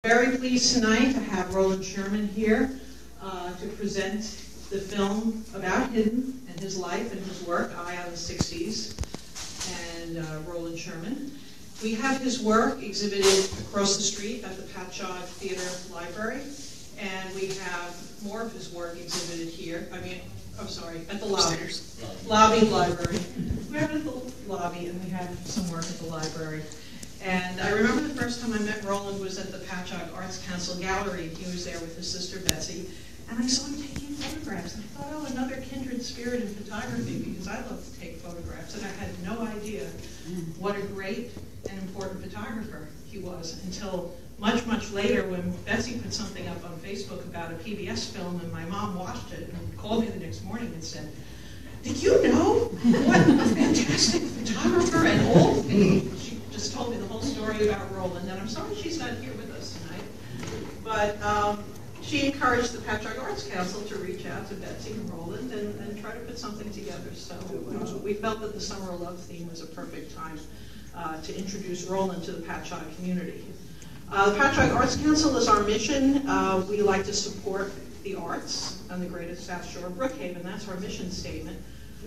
Very pleased tonight to have Rowland Scherman here to present the film about him and his life and his work, Eye on the 60s, and Rowland Scherman. We have his work exhibited across the street at the Patchogue Theater Library, and we have more of his work exhibited here. At the lobby library. We have it at the lobby, and we have some work at the library. And I remember the first time I met Rowland was at the Patchogue Arts Council Gallery. He was there with his sister Betsy, and I saw him taking photographs. And I thought, oh, another kindred spirit in photography, because I love to take photographs, and I had no idea what a great and important photographer he was until much, much later when Betsy put something up on Facebook about a PBS film, and my mom watched it and called me the next morning and said, "Did you know what a fantastic photographer and old?" And she just told me the whole story about Rowland, and I'm sorry she's not here with us tonight. But she encouraged the Patchogue Arts Council to reach out to Betsy and Rowland and try to put something together. So we felt that the Summer of Love theme was a perfect time to introduce Rowland to the Patchogue community. The Patchogue Arts Council is our mission. We like to support the arts on the greater South Shore of Brookhaven. That's our mission statement.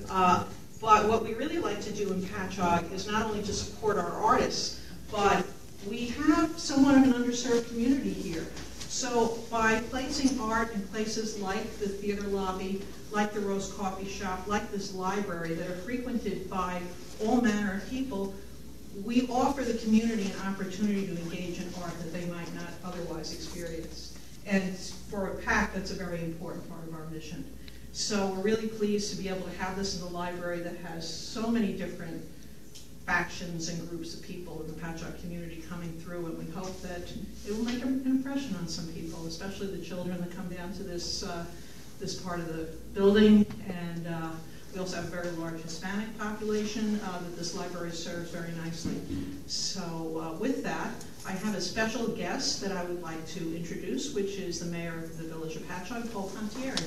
But what we really like to do in Patchogue is not only to support our artists, but we have somewhat of an underserved community here. So by placing art in places like the theater lobby, like the Rose Coffee Shop, like this library that are frequented by all manner of people, we offer the community an opportunity to engage in art that they might not otherwise experience. And for a PAC, that's a very important part of our mission. So we're really pleased to be able to have this in the library that has so many different factions and groups of people in the Patchogue community coming through, and we hope that it will make an impression on some people, especially the children that come down to this this part of the building. And we also have a very large Hispanic population that this library serves very nicely. So with that, I have a special guest that I would like to introduce, which is the mayor of the village of Patchogue, Paul Pontieri.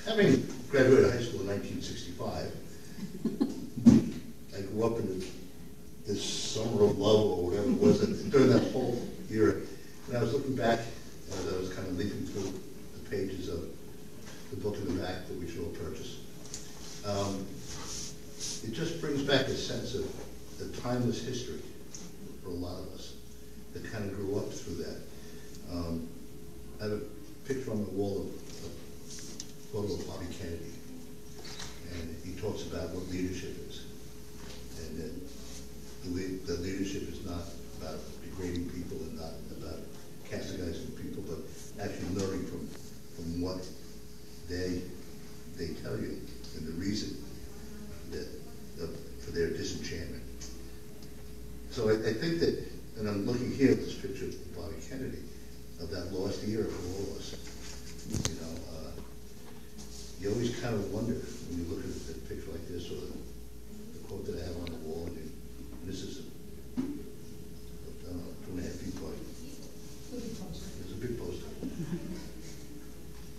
Having graduated high school in 1965, I grew up in this summer of love, or whatever it was, during that whole era. And I was looking back as I was kind of leafing through the pages of the book in the back that we should all purchase. It just brings back a sense of the timeless history for a lot of us that kind of grew up through that. I have a picture on the wall of a photo of Bobby Kennedy, and he talks about what leadership is, and that the leadership is not about degrading people and not about castigizing people, but actually learning from what they tell you and the reason that for their disenchantment. So I think that, and I'm looking here at this picture of Bobby Kennedy, of that lost era for all of us. You know, you always kind of wonder when you look at a picture like this, or the quote that I have on the wall, and this is, I don't know, 2.5 feet wide. It's a big poster.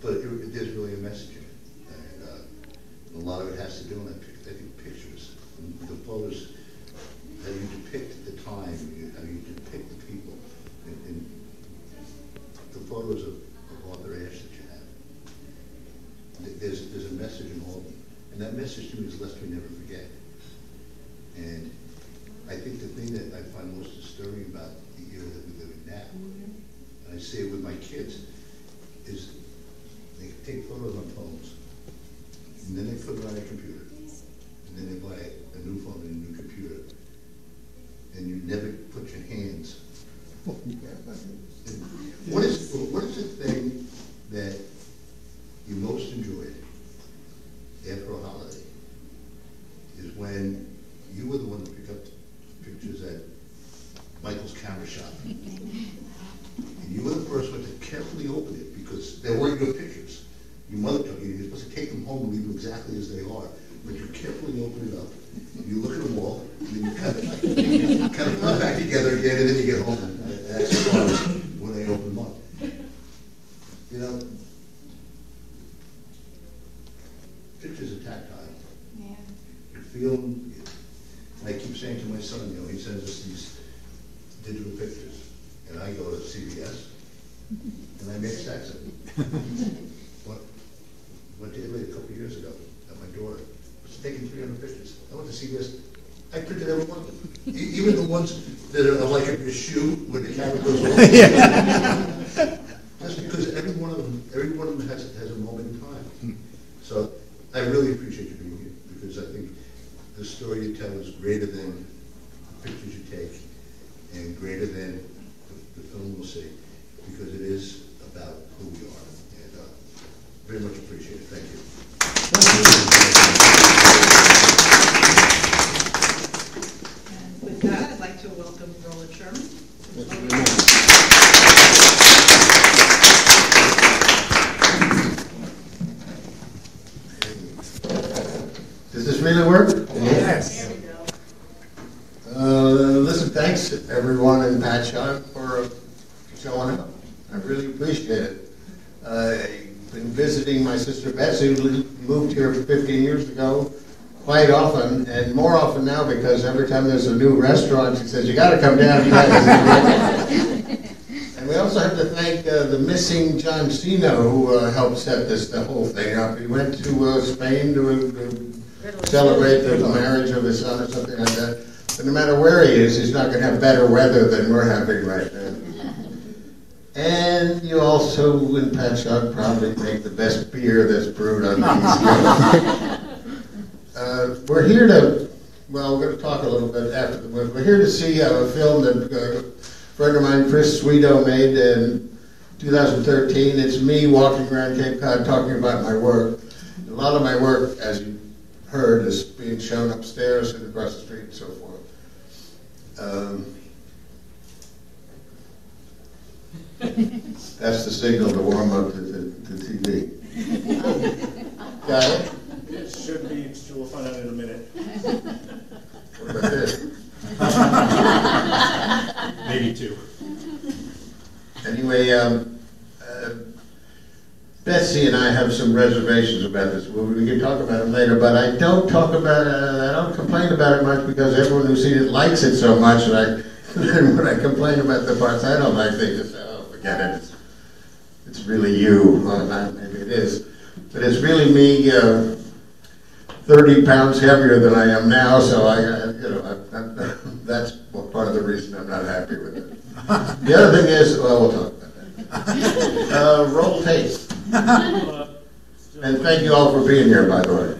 But there's really a message in it. And a lot of it has to do with, I think, pictures. The photos, how you depict the time, how you depict the people. And the photos of Arthur Ashe that you have, there's a message in all of them. And that message to me is lest we never forget. And I think the thing that I find most disturbing about the era that we live in now, and I say it with my kids, is they take photos on phones, and then they put it on a computer, and then they buy a new phone and a new computer, and you never put your hands. What is the thing that you most enjoyed after a holiday? Is when you were the one to pick up pictures at Michael's camera shop. And you were the first one to carefully open it because they weren't your pictures. Your mother took you. You're supposed to take them home and leave them exactly as they are. But you carefully open it up, and you look at them all, and then you kind of put it back together again, and then you get home. And that's as far as when they open them up. You know, pictures are tactile. Yeah. feeling, and I keep saying to my son, you know, he sends us these digital pictures, and I go to CVS, and I make stacks of them. Went to Italy a couple of years ago, at my daughter, was taking 300 pictures. I went to CVS, I printed every one of them. Even the ones that are like a shoe where the camera goes over. Just because every one of them has a moment in time. So I really appreciate you being here, because I think the story you tell is greater than the pictures you take, and greater than the film we'll see, because it is about who we are. And very much appreciate it. Thank you. And with that, I'd like to welcome Rowland Scherman. Does this really work? Yes. There we go. Listen, thanks everyone in Patchogue for showing up. I really appreciate it. I've been visiting my sister Betsy, who moved here 15 years ago, quite often, and more often now, because every time there's a new restaurant, she says, you got to come down. And we also have to thank the missing John Cino, who helped set the whole thing up. He went to Spain to celebrate the marriage of his son or something like that. But no matter where he is, he's not going to have better weather than we're having right now. And you also, in Patchogue, probably make the best beer that's brewed on the East Coast. We're here to, well, we're going to talk a little bit after the movie. We're here to see a film that a friend of mine, Chris Sweeto, made in 2013. It's me walking around Cape Cod talking about my work. A lot of my work, as you heard, is being shown upstairs and across the street and so forth. That's the signal to warm up to TV. Got it? It should be, we'll find out in a minute. What about this? Maybe two. Anyway, Betsy and I have some reservations about this movie. We can talk about it later, but I don't talk about it, I don't complain about it much because everyone who's seen it likes it so much, and when I complain about the parts I don't like, they just say, oh, forget it. It's really you. Well, not, maybe it is. But it's really me 30 pounds heavier than I am now, so that's part of the reason I'm not happy with it. The other thing is, well, we'll talk about that. Roll tape. And thank you all for being here, by the way.